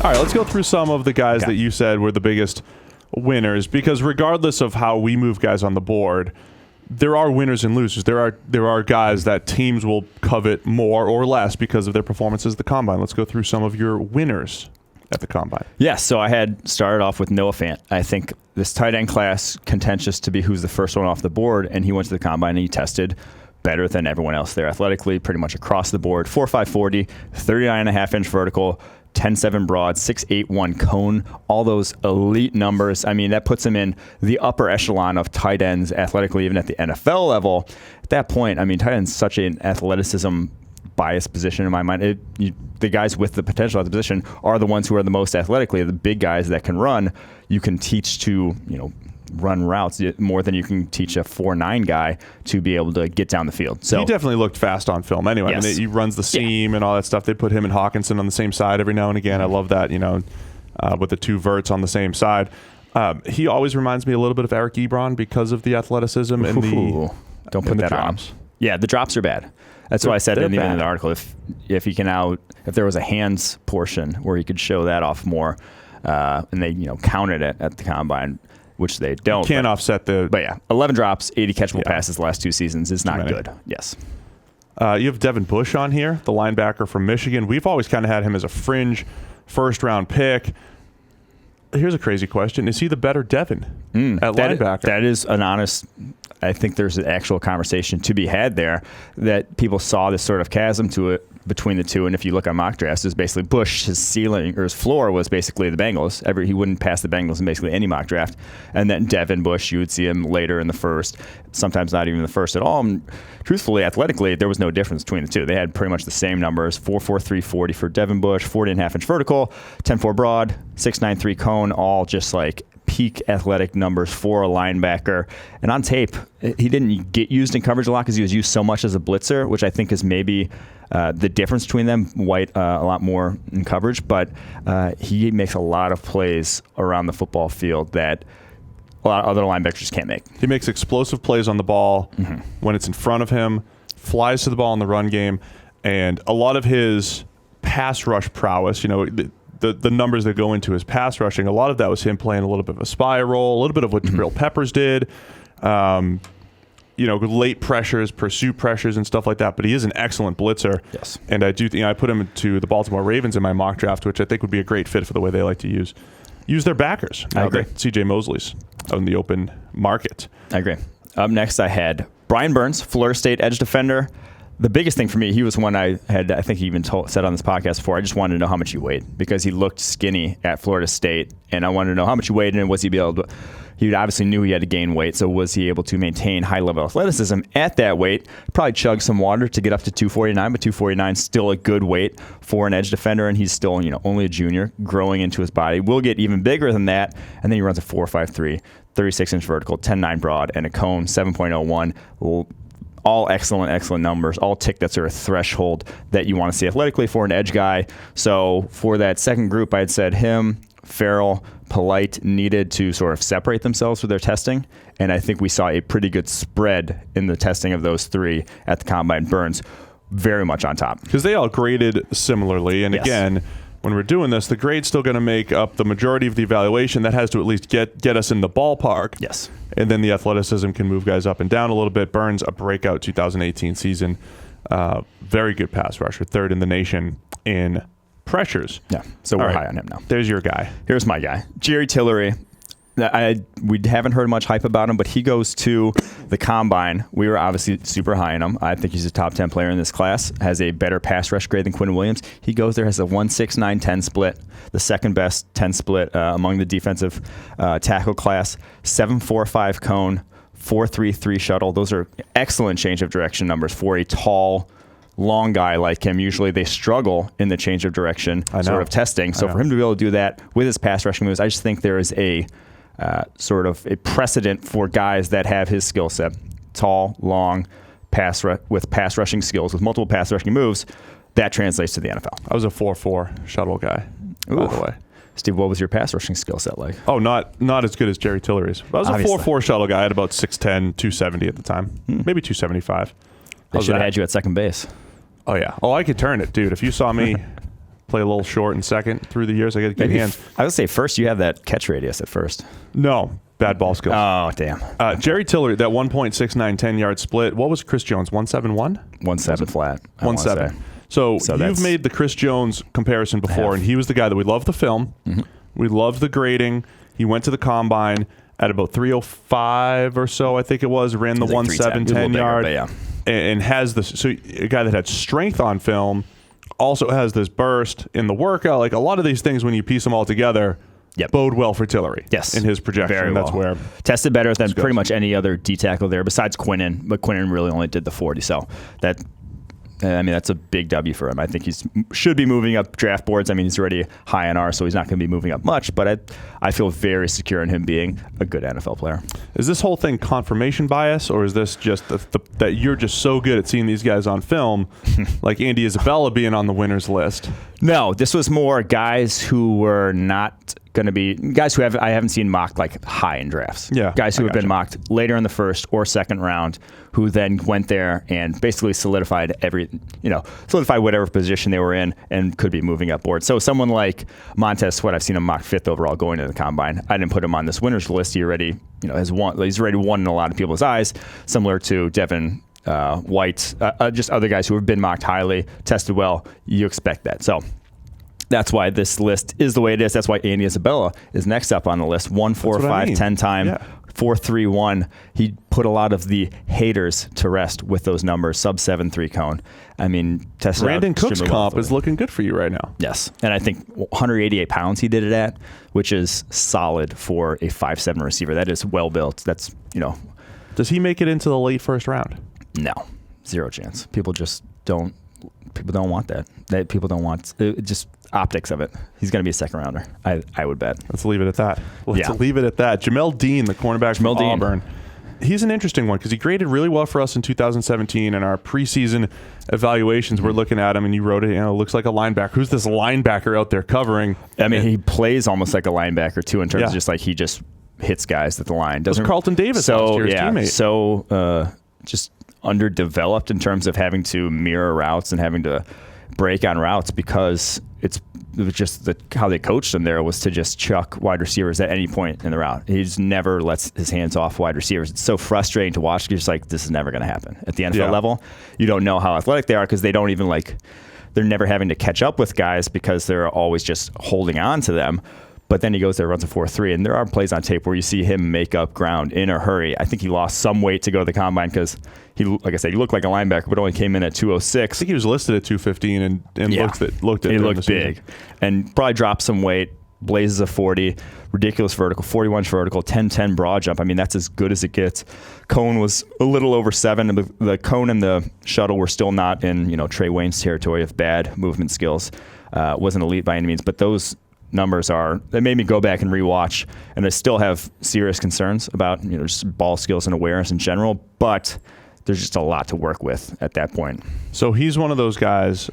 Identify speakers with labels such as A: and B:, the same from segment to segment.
A: All right, let's go through some of the guys that you said were the biggest winners, because regardless of how we move guys on the board, there are winners and losers. There are guys that teams will covet more or less because of their performances at the Combine. Let's go through some of your winners at the Combine.
B: Yes, so I had started off with Noah Fant. I think this tight end class contentious to be who's the first one off the board, and he went to the Combine and he tested better than everyone else there athletically, pretty much across the board. 4.5 40, 39.5-inch vertical, 10.7 broad, 6.81 cone, all those elite numbers. I mean, that puts him in the upper echelon of tight ends athletically, even at the NFL level. At that point, I mean, tight end's such an athleticism biased position in my mind. The guys with the potential at the position are the ones who are the most athletically. The big guys that can run, you can teach to, run routes more than you can teach a 4.9 guy to be able to get down the field. So
A: he definitely looked fast on film anyway.
B: Yes.
A: I mean, he runs the seam and all that stuff. They put him and Hawkinson on the same side every now and again. I love that, with the two verts on the same side. He always reminds me a little bit of Eric Ebron because of the athleticism and
B: don't put that
A: drops.
B: on. Yeah, the drops are bad. That's why I said in the article, if he can if there was a hands portion where he could show that off more, and they counted it at the Combine, which they don't.
A: You can't offset the...
B: But yeah, 11 drops, 80 catchable passes the last 2 seasons is not good. Yes.
A: You have Devin Busch on here, the linebacker from Michigan. We've always kind of had him as a fringe first-round pick. Here's a crazy question. Is he the better Devin at linebacker?
B: That is an honest... I think there's an actual conversation to be had there that people saw this sort of chasm to it between the two. And if you look on mock drafts, it's basically Bush, his ceiling or his floor was basically the Bengals. He wouldn't pass the Bengals in basically any mock draft. And then Devin Busch, you would see him later in the first, sometimes not even the first at all. And truthfully, athletically, there was no difference between the two. They had pretty much the same numbers, 4.43 40 for Devin Busch, 40.5-inch vertical, 10.4 broad, 6.93 cone, all just like peak athletic numbers for a linebacker. And on tape, he didn't get used in coverage a lot because he was used so much as a blitzer, which I think is maybe the difference between them. White a lot more in coverage, but he makes a lot of plays around the football field that a lot of other linebackers just can't make.
A: He makes explosive plays on the ball when it's in front of him, flies to the ball in the run game, and a lot of his pass rush prowess, the numbers that go into his pass rushing, a lot of that was him playing a little bit of a spy role, a little bit of what Jabril Peppers did, late pressures, pursuit pressures and stuff like that. But he is an excellent blitzer.
B: Yes.
A: And I do think I put him into the Baltimore Ravens in my mock draft, which I think would be a great fit for the way they like to use their backers.
B: I agree.
A: CJ Mosley's out in the open market.
B: I agree. Up next, I had Brian Burns, Florida State edge defender. The biggest thing for me, he was one I think he even said on this podcast before, I just wanted to know how much he weighed because he looked skinny at Florida State, and I wanted to know how much he weighed and was he able to, he obviously knew he had to gain weight, so was he able to maintain high-level athleticism at that weight? Probably chug some water to get up to 249, but 249 is still a good weight for an edge defender, and he's still only a junior growing into his body. Will get even bigger than that, and then he runs a 4.53, 36-inch vertical, 10.9 broad, and a cone, 7.01. All excellent numbers, all tick that sort of threshold that you want to see athletically for an edge guy. So for that second group, I had said him, Farrell, Polite needed to sort of separate themselves with their testing. And I think we saw a pretty good spread in the testing of those three at the Combine. Burns very much on top.
A: Because they all graded similarly. And again, when we're doing this, the grade's still going to make up the majority of the evaluation. That has to at least get us in the ballpark.
B: Yes.
A: And then the athleticism can move guys up and down a little bit. Burns, a breakout 2018 season. Very good pass rusher. Third in the nation in pressures.
B: Yeah, so we're high on him now.
A: There's your guy.
B: Here's my guy. Jerry Tillery. We haven't heard much hype about him, but he goes to the Combine. We were obviously super high on him. I think he's a top 10 player in this class, has a better pass rush grade than Quinn Williams. He goes there, has a 1.69-10 split, the second best 10 split among the defensive tackle class, 7.45 cone, 4.33 shuttle. Those are excellent change of direction numbers for a tall, long guy like him. Usually they struggle in the change of direction sort of testing. So for him to be able to do that with his pass rushing moves, I just think there is a sort of a precedent for guys that have his skill set, tall, long, with pass rushing skills, with multiple pass rushing moves, that translates to the NFL.
A: I was a 4.4 shuttle guy, by the way.
B: Steve, what was your pass rushing skill set like?
A: Oh, not as good as Jerry Tillery's. I was a 4.4 shuttle guy at about 6'10", 270 at the time, maybe 275.
B: They should have had you at second base.
A: Oh, yeah. Oh, I could turn it, dude. If you saw me play a little short and second through the years. I get good hands.
B: I would say first you have that catch radius at first.
A: No, bad ball skills.
B: Oh, damn.
A: Jerry Tillery, that 1.69 10-yard split. What was Chris Jones? 171?
B: 1.7 flat.
A: 1.7. So you've made the Chris Jones comparison before, and he was the guy that we loved the film. Mm-hmm. We loved the grading. He went to the combine at about 305 or so, I think it was. Ran the 1.7 10-yard, and has this. So a guy that had strength on film also has this burst in the workout. Like a lot of these things, when you piece them all together, bode well for Tillery.
B: Yes,
A: in his projection.
B: Very well.
A: That's where
B: tested better than pretty much any other D tackle there besides Quinnen, but Quinnen really only did the 40. So that's a big W for him. I think he should be moving up draft boards. I mean, he's already high on ours, so he's not going to be moving up much, but I feel very secure in him being a good NFL player.
A: Is this whole thing confirmation bias, or is this just that you're just so good at seeing these guys on film, like Andy Isabella being on the winners list?
B: No, this was more guys who were not going to be guys who I haven't seen mocked like high in drafts.
A: Yeah,
B: guys who have been mocked later in the first or second round, who then went there and basically solidified whatever position they were in and could be moving up board. So someone like Montez Sweat, I've seen him mocked 5th overall going to the combine. I didn't put him on this winners list. He already he's already won in a lot of people's eyes, similar to Devin White, just other guys who have been mocked highly, tested well. You expect that. So that's why this list is the way it is. That's why Andy Isabella is next up on the list. 1.45 10-time, 4.31. He put a lot of the haters to rest with those numbers. Sub 7.3 cone. I mean, tested
A: Brandon Cook's comp is looking good for you right now.
B: Yes, and I think 188 pounds he did it at, which is solid for a 5'7" receiver. That is well built. That's
A: Does he make it into the late first round?
B: No, 0 chance. People don't want that. People don't want just optics of it. He's going to be a second rounder. I would bet.
A: Let's leave it at that. Leave it at that. Jamel Dean, the cornerback from Auburn. He's an interesting one because he graded really well for us in 2017. In our preseason evaluations, we're looking at him, and you wrote it. Looks like a linebacker. Who's this linebacker out there covering?
B: I mean, he plays almost like a linebacker too, in terms of just like he just hits guys at the line.
A: Doesn't Carlton Davis last year's teammate?
B: So just underdeveloped in terms of having to mirror routes and having to break on routes because it was just how they coached him there was to just chuck wide receivers at any point in the route. He just never lets his hands off wide receivers. It's so frustrating to watch. You're just like, this is never going to happen. At the NFL level, you don't know how athletic they are because they don't even they're never having to catch up with guys because they're always just holding on to them. But then he goes there, runs a 4.3, and there are plays on tape where you see him make up ground in a hurry. I think he lost some weight to go to the combine because he, like I said, he looked like a linebacker, but only came in at 206.
A: I think he was listed at 215 and looked at.
B: He looked big, and probably dropped some weight. Blazes a 40, ridiculous vertical, 41 vertical, 10-10 broad jump. I mean, that's as good as it gets. Cone was a little over 7, and the cone and the shuttle were still not in Trey Wayne's territory of bad movement skills. Wasn't elite by any means, but those numbers they made me go back and rewatch, and I still have serious concerns about just ball skills and awareness in general, but there's just a lot to work with at that point.
A: So he's one of those guys,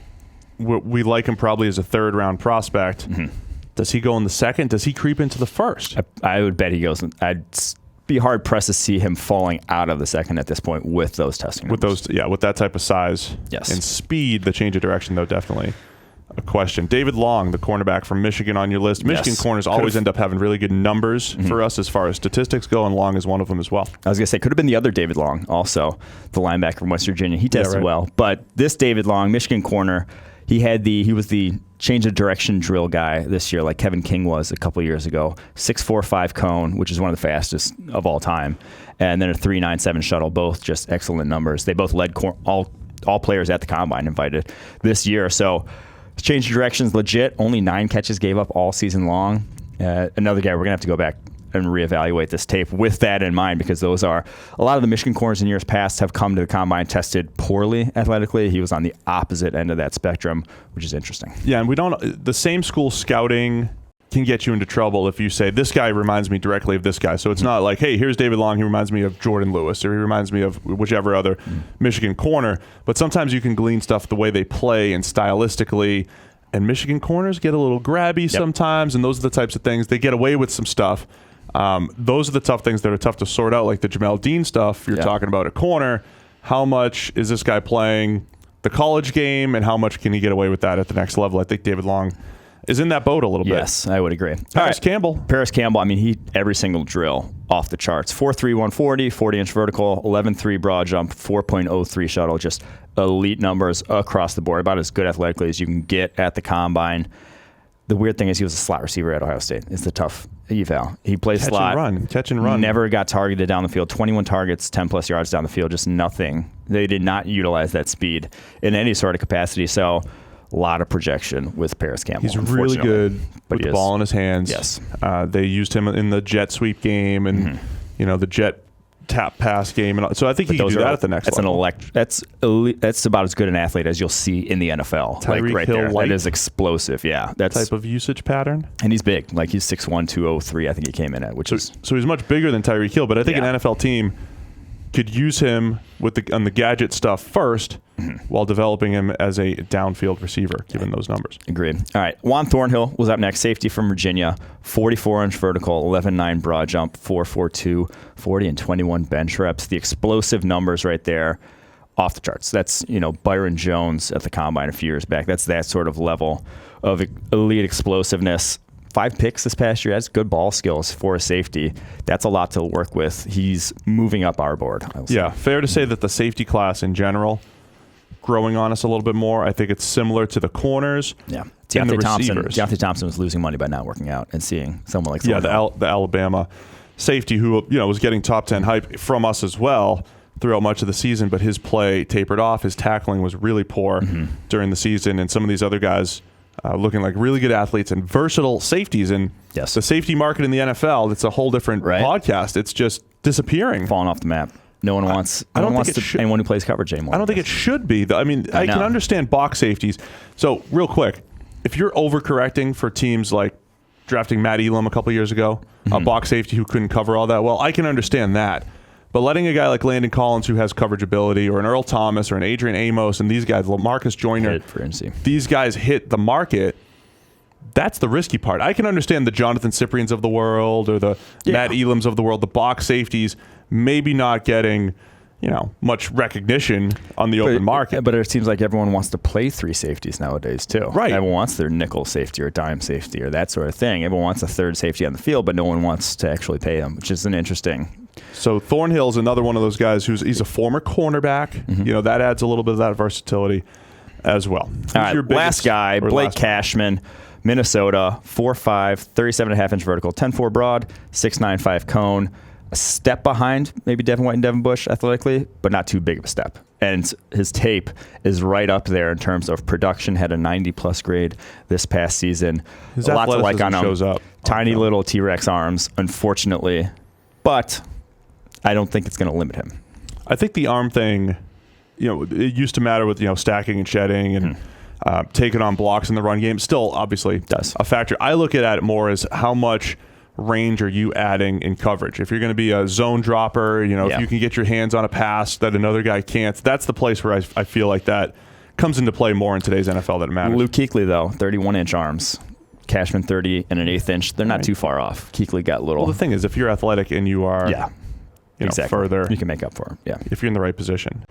A: we like him probably as a 3rd round prospect. Mm-hmm. Does he go in the 2nd? Does he creep into the 1st?
B: I would bet he goes. I'd be hard pressed to see him falling out of the 2nd at this point with those testing numbers.
A: With that type of size and speed. The change of direction, though, definitely a question. David Long, the cornerback from Michigan, on your list. Michigan corners always end up having really good numbers for us as far as statistics go, and Long is one of them as well.
B: I was going to say, could have been the other David Long, also the linebacker from West Virginia. He tested well. But this David Long, Michigan corner, he was the change of direction drill guy this year, like Kevin King was a couple years ago. 6.45 cone, which is one of the fastest of all time, and then a 3.97 shuttle, both just excellent numbers. They both led all players at the combine invited this year. So change of directions legit. Only 9 catches gave up all season long. Another guy we're gonna have to go back and reevaluate this tape with that in mind, because those are a lot of the Michigan corners in years past have come to the combine tested poorly athletically. He was on the opposite end of that spectrum, which is interesting.
A: Yeah, and the same school scouting can get you into trouble if you say, this guy reminds me directly of this guy. So it's not like, hey, here's David Long, he reminds me of Jordan Lewis, or he reminds me of whichever other Michigan corner. But sometimes you can glean stuff the way they play and stylistically, and Michigan corners get a little grabby sometimes, and those are the types of things. They get away with some stuff. Those are the tough things that are tough to sort out, like the Jamel Dean stuff you're talking about at corner. How much is this guy playing the college game and how much can he get away with that at the next level. I think David Long is in that boat a little bit.
B: Yes, I would agree.
A: Paris Campbell.
B: Paris Campbell, I mean, he every single drill off the charts. 4.3 140, 40-inch vertical, 11.3 broad jump, 4.03 shuttle, just elite numbers across the board, about as good athletically as you can get at the combine. The weird thing is he was a slot receiver at Ohio State. It's the tough eval. He plays slot.
A: Catch and run.
B: Never got targeted down the field. 21 targets, 10-plus yards down the field, just nothing. They did not utilize that speed in any sort of capacity. So a lot of projection with Paris Campbell.
A: He's really good with the ball in his hands.
B: Yes.
A: They used him in the jet sweep game and the jet tap pass game, and so I think he can do that at the next level.
B: That's about as good an athlete as you'll see in the NFL.
A: Tyreek
B: right
A: Hill
B: there.
A: light.
B: That is explosive. Yeah, that's
A: type of usage pattern.
B: And he's big. Like he's 6'1", 203. I think he came in at,
A: so he's much bigger than Tyreek Hill. But I think an NFL team could use him on the gadget stuff first, while developing him as a downfield receiver, given those numbers.
B: Agreed. All right. Juan Thornhill was up next, safety from Virginia, 44-inch vertical, 11.9 broad jump, 4.42, 40 and 21 bench reps. The explosive numbers right there, off the charts. That's, Byron Jones at the combine a few years back. That's that sort of level of elite explosiveness. 5 picks this past year. That's good ball skills for a safety. That's a lot to work with. He's moving up our board.
A: Yeah, fair to say that the safety class in general growing on us a little bit more. I think it's similar to the corners.
B: Yeah,
A: and the
B: Deontay Thompson was losing money by not working out, and seeing someone like
A: the Alabama safety who was getting top 10 hype from us as well throughout much of the season, but his play tapered off. His tackling was really poor during the season, and some of these other guys looking like really good athletes and versatile safeties. And the safety market in the NFL, it's a whole different podcast. It's just disappearing,
B: falling off the map. No one wants. Anyone who plays coverage anymore.
A: I don't think it should be. I mean, I can understand box safeties. So, real quick, if you're overcorrecting for teams like drafting Matt Elam a couple years ago, a box safety who couldn't cover all that well, I can understand that. But letting a guy like Landon Collins, who has coverage ability, or an Earl Thomas, or an Adrian Amos, and these guys, LaMarcus Joyner, these guys hit the market. That's the risky part. I can understand the Jonathan Cyprians of the world, or the Matt Elams of the world, the box safeties, maybe not getting, much recognition on the open market.
B: But it seems like everyone wants to play 3 safeties nowadays too.
A: Right.
B: Everyone wants their nickel safety or dime safety or that sort of thing. Everyone wants a third safety on the field, but no one wants to actually pay them, which is an interesting.
A: So Thornhill's another one of those guys he's a former cornerback. That adds a little bit of that versatility as well.
B: All right, last guy, Blake Cashman, Minnesota, 4'5", 37.5-inch vertical, 10.4 broad, 6.95 cone. A step behind maybe Devin White and Devin Busch athletically, but not too big of a step. And his tape is right up there in terms of production. Had a 90-plus grade this past season.
A: His
B: a lot to like on him.
A: Shows up.
B: Tiny little T-Rex arms, unfortunately. But I don't think it's going to limit him.
A: I think the arm thing, it used to matter with, stacking and shedding and taking on blocks in the run game. Still, obviously,
B: does
A: a factor. I look at it more as how much range are you adding in coverage. If you're going to be a zone dropper, if you can get your hands on a pass that another guy can't, that's the place where I feel like that comes into play more in today's NFL than it matters.
B: Luke Kuechly, though, 31-inch arms. Cashman 30 and an 1/8 inch. They're not too far off. Kuechly got little.
A: Well, the thing is, if you're athletic and you are
B: exactly.
A: further,
B: you can make up for it. Yeah,
A: if you're in the right position.